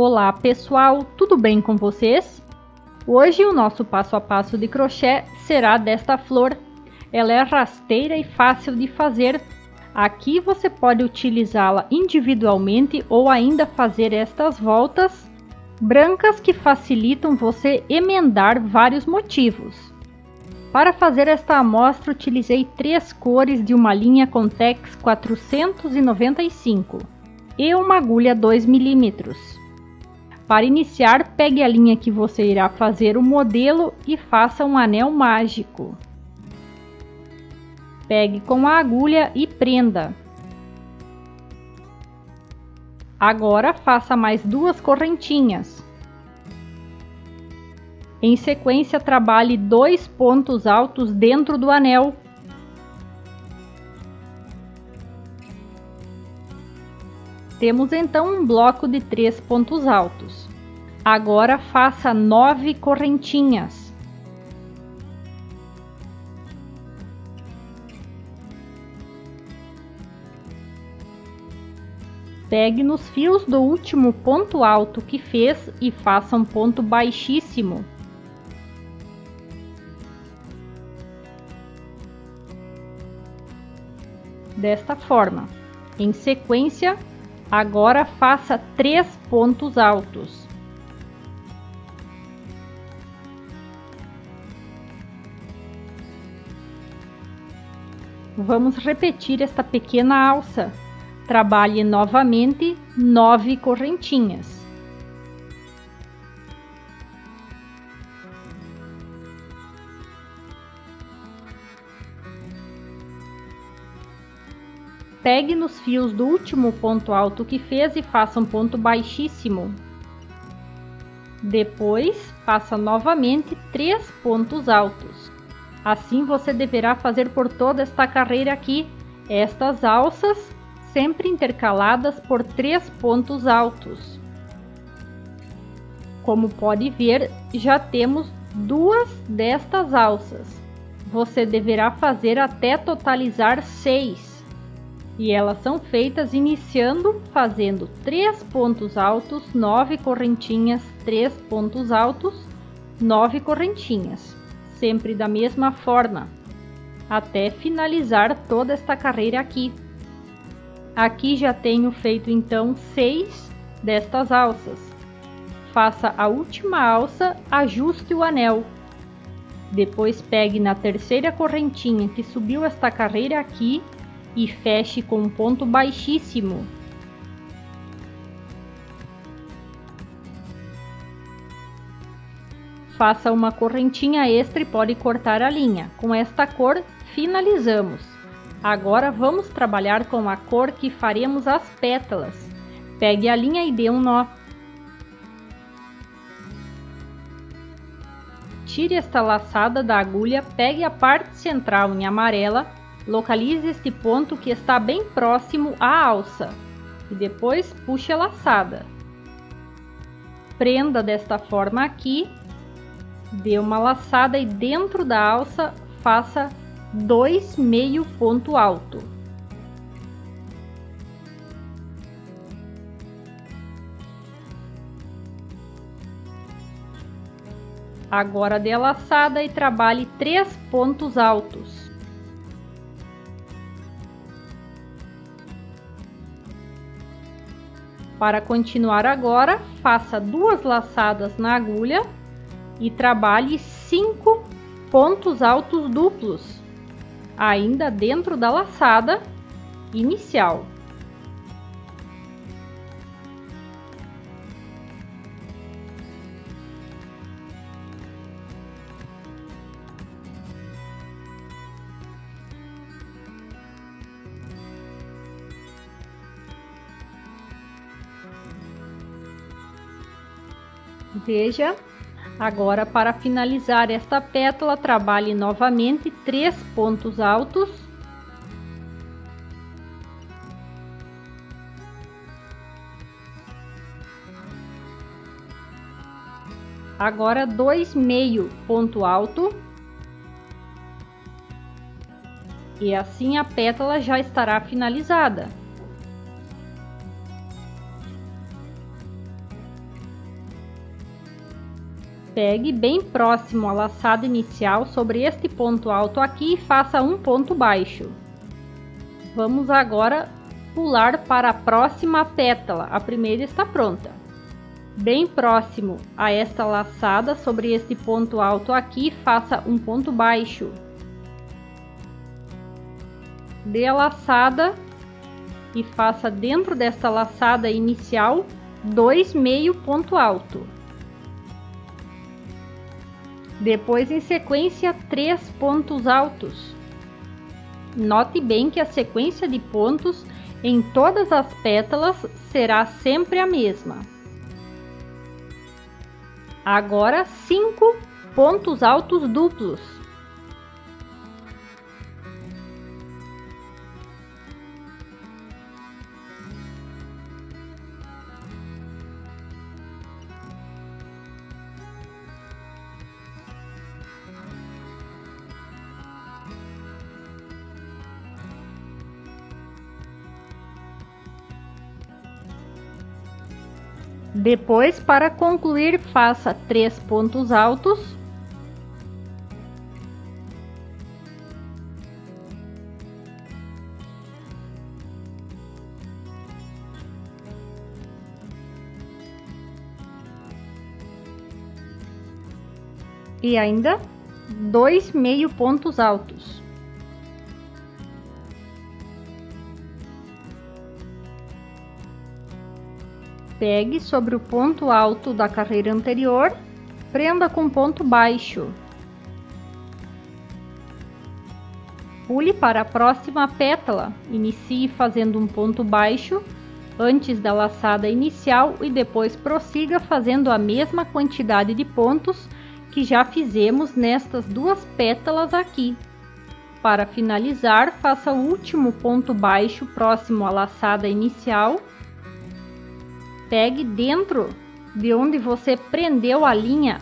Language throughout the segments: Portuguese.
Olá pessoal, tudo bem com vocês? Hoje o nosso passo a passo de crochê será desta flor. Ela é rasteira e fácil de fazer. Aqui você pode utilizá-la individualmente ou ainda fazer estas voltas brancas que facilitam você emendar vários motivos. Para fazer esta amostra utilizei 3 cores de uma linha Contex 495 e uma agulha 2 mm. Para iniciar, pegue a linha que você irá fazer o modelo e faça um anel mágico. Pegue com a agulha e prenda. Agora faça mais 2 correntinhas. Em sequência, trabalhe 2 pontos altos dentro do anel. Temos então um bloco de 3 pontos altos. Agora faça 9 correntinhas. Pegue nos fios do último ponto alto que fez e faça um ponto baixíssimo. Desta forma. Em sequência, agora faça 3 pontos altos. Vamos repetir esta pequena alça. Trabalhe novamente 9 correntinhas. Pegue nos fios do último ponto alto que fez e faça um ponto baixíssimo. Depois, faça novamente 3 pontos altos. Assim você deverá fazer por toda esta carreira aqui, estas alças sempre intercaladas por 3 pontos altos. Como pode ver, já temos 2 destas alças. Você deverá fazer até totalizar 6. E elas são feitas iniciando fazendo 3 pontos altos, 9 correntinhas, 3 pontos altos, 9 correntinhas. Sempre da mesma forma, até finalizar toda esta carreira aqui. Aqui já tenho feito então 6 destas alças. Faça a última alça, ajuste o anel. Depois pegue na terceira correntinha que subiu esta carreira aqui e feche com um ponto baixíssimo. Faça uma correntinha extra e pode cortar a linha. Com esta cor, finalizamos. Agora vamos trabalhar com a cor que faremos as pétalas. Pegue a linha e dê um nó. Tire esta laçada da agulha, pegue a parte central em amarela, localize este ponto que está bem próximo à alça e depois puxe a laçada. Prenda desta forma aqui. Dê uma laçada e dentro da alça faça 2 meio ponto alto. Agora dê a laçada e trabalhe 3 pontos altos. Para continuar agora, faça 2 laçadas na agulha e trabalhe 5 pontos altos duplos, ainda dentro da laçada inicial. Veja. Agora, para finalizar esta pétala, trabalhe novamente 3 pontos altos. Agora 2 meio ponto alto. E assim a pétala já estará finalizada. Pegue bem próximo à laçada inicial sobre este ponto alto aqui e faça um ponto baixo. Vamos agora pular para a próxima pétala, a primeira está pronta. Bem próximo a esta laçada sobre este ponto alto aqui, faça um ponto baixo. Dê a laçada e faça dentro desta laçada inicial 2 meio ponto alto. Depois, em sequência, 3 pontos altos. Note bem que a sequência de pontos em todas as pétalas será sempre a mesma. Agora, 5 pontos altos duplos. Depois, para concluir, faça 3 pontos altos. E ainda 2 meio pontos altos. Pegue sobre o ponto alto da carreira anterior, prenda com ponto baixo. Pule para a próxima pétala, inicie fazendo um ponto baixo antes da laçada inicial e depois prossiga fazendo a mesma quantidade de pontos que já fizemos nestas duas pétalas aqui. Para finalizar, faça o último ponto baixo próximo à laçada inicial. Pegue dentro de onde você prendeu a linha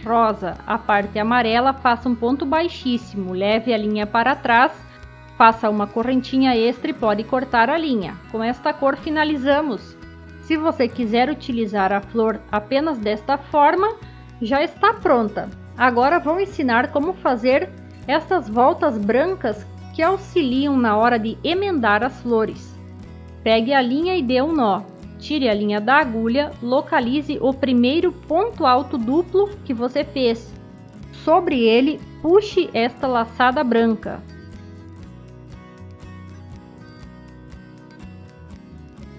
rosa, a parte amarela, faça um ponto baixíssimo, leve a linha para trás, faça uma correntinha extra e pode cortar a linha. Com esta cor finalizamos. Se você quiser utilizar a flor apenas desta forma, já está pronta. Agora vou ensinar como fazer estas voltas brancas que auxiliam na hora de emendar as flores. Pegue a linha e dê um nó. Tire a linha da agulha, localize o primeiro ponto alto duplo que você fez. Sobre ele, puxe esta laçada branca.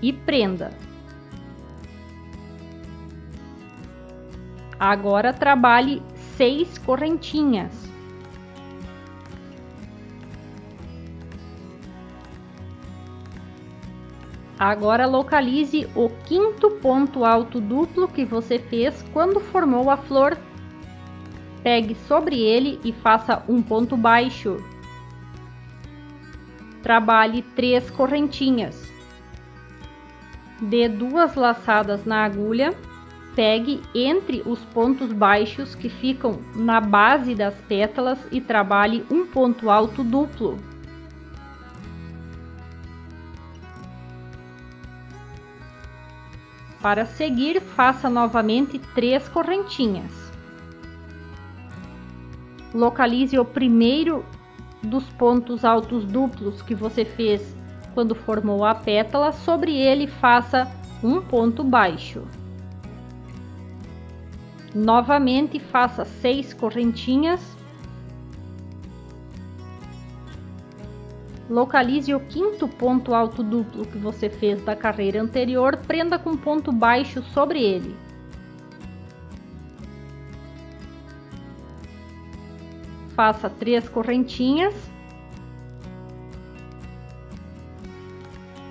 E prenda. Agora trabalhe 6 correntinhas. Agora localize o quinto ponto alto duplo que você fez quando formou a flor. Pegue sobre ele e faça um ponto baixo. Trabalhe 3 correntinhas. Dê 2 laçadas na agulha. Pegue entre os pontos baixos que ficam na base das pétalas e trabalhe um ponto alto duplo. Para seguir, faça novamente 3 correntinhas. Localize o primeiro dos pontos altos duplos que você fez quando formou a pétala, sobre ele faça um ponto baixo. Novamente faça 6 correntinhas. Localize o quinto ponto alto duplo que você fez da carreira anterior, prenda com ponto baixo sobre ele. Faça 3 correntinhas.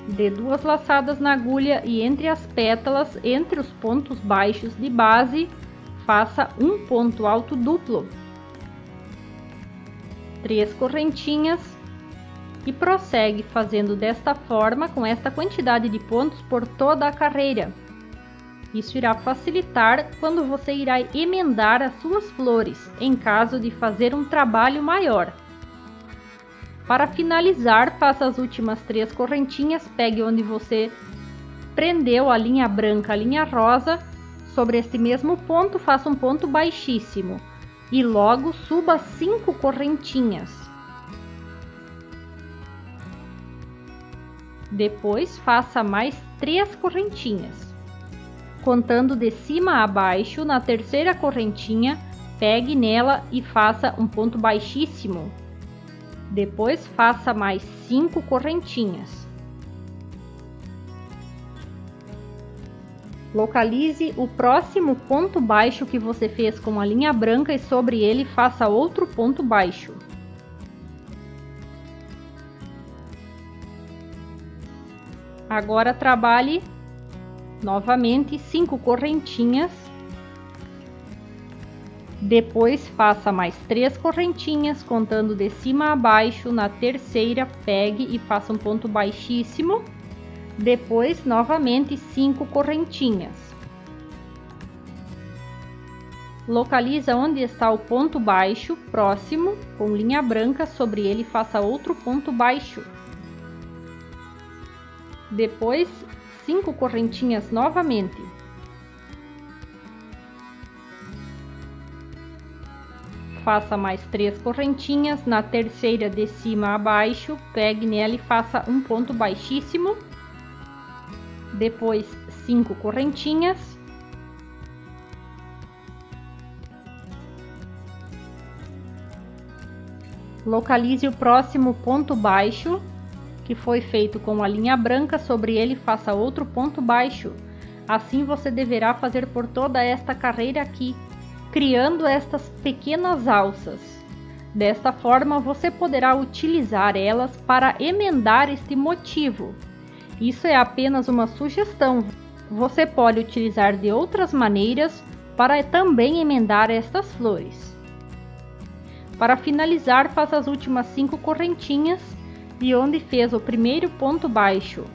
Dê 2 laçadas na agulha e entre as pétalas, entre os pontos baixos de base, faça um ponto alto duplo. 3 correntinhas. E prossegue fazendo desta forma com esta quantidade de pontos por toda a carreira. Isso irá facilitar quando você irá emendar as suas flores, em caso de fazer um trabalho maior. Para finalizar, faça as últimas 3 correntinhas, pegue onde você prendeu a linha branca, a linha rosa, Sobre este mesmo ponto, faça um ponto baixíssimo e logo suba 5 correntinhas. Depois, faça mais 3 correntinhas. Contando de cima a baixo, na terceira correntinha, pegue nela e faça um ponto baixíssimo. Depois, faça mais 5 correntinhas. Localize o próximo ponto baixo que você fez com a linha branca e sobre ele faça outro ponto baixo. Agora trabalhe novamente 5 correntinhas. Depois faça mais 3 correntinhas, contando de cima a baixo. Na terceira, pegue e faça um ponto baixíssimo. Depois, novamente 5 correntinhas. Localiza onde está o ponto baixo próximo, com linha branca, sobre ele faça outro ponto baixo. Depois, 5 correntinhas novamente. Faça mais 3 correntinhas, na terceira de cima a baixo, pegue nela e faça um ponto baixíssimo. Depois 5 correntinhas. Localize o próximo ponto baixo, que foi feito com a linha branca, sobre ele faça outro ponto baixo. Assim você deverá fazer por toda esta carreira aqui, criando estas pequenas alças. Desta forma você poderá utilizar elas para emendar este motivo. Isso é apenas uma sugestão. Você pode utilizar de outras maneiras para também emendar estas flores. Para finalizar, faça as últimas 5 correntinhas e onde fez o primeiro ponto baixo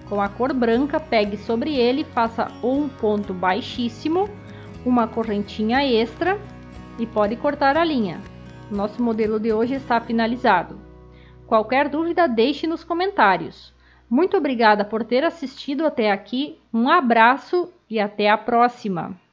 com a cor branca, pegue sobre ele, faça um ponto baixíssimo, uma correntinha extra e pode cortar a linha. Nosso modelo de hoje está finalizado. Qualquer dúvida, deixe nos comentários. Muito obrigada por ter assistido até aqui, um abraço e até a próxima!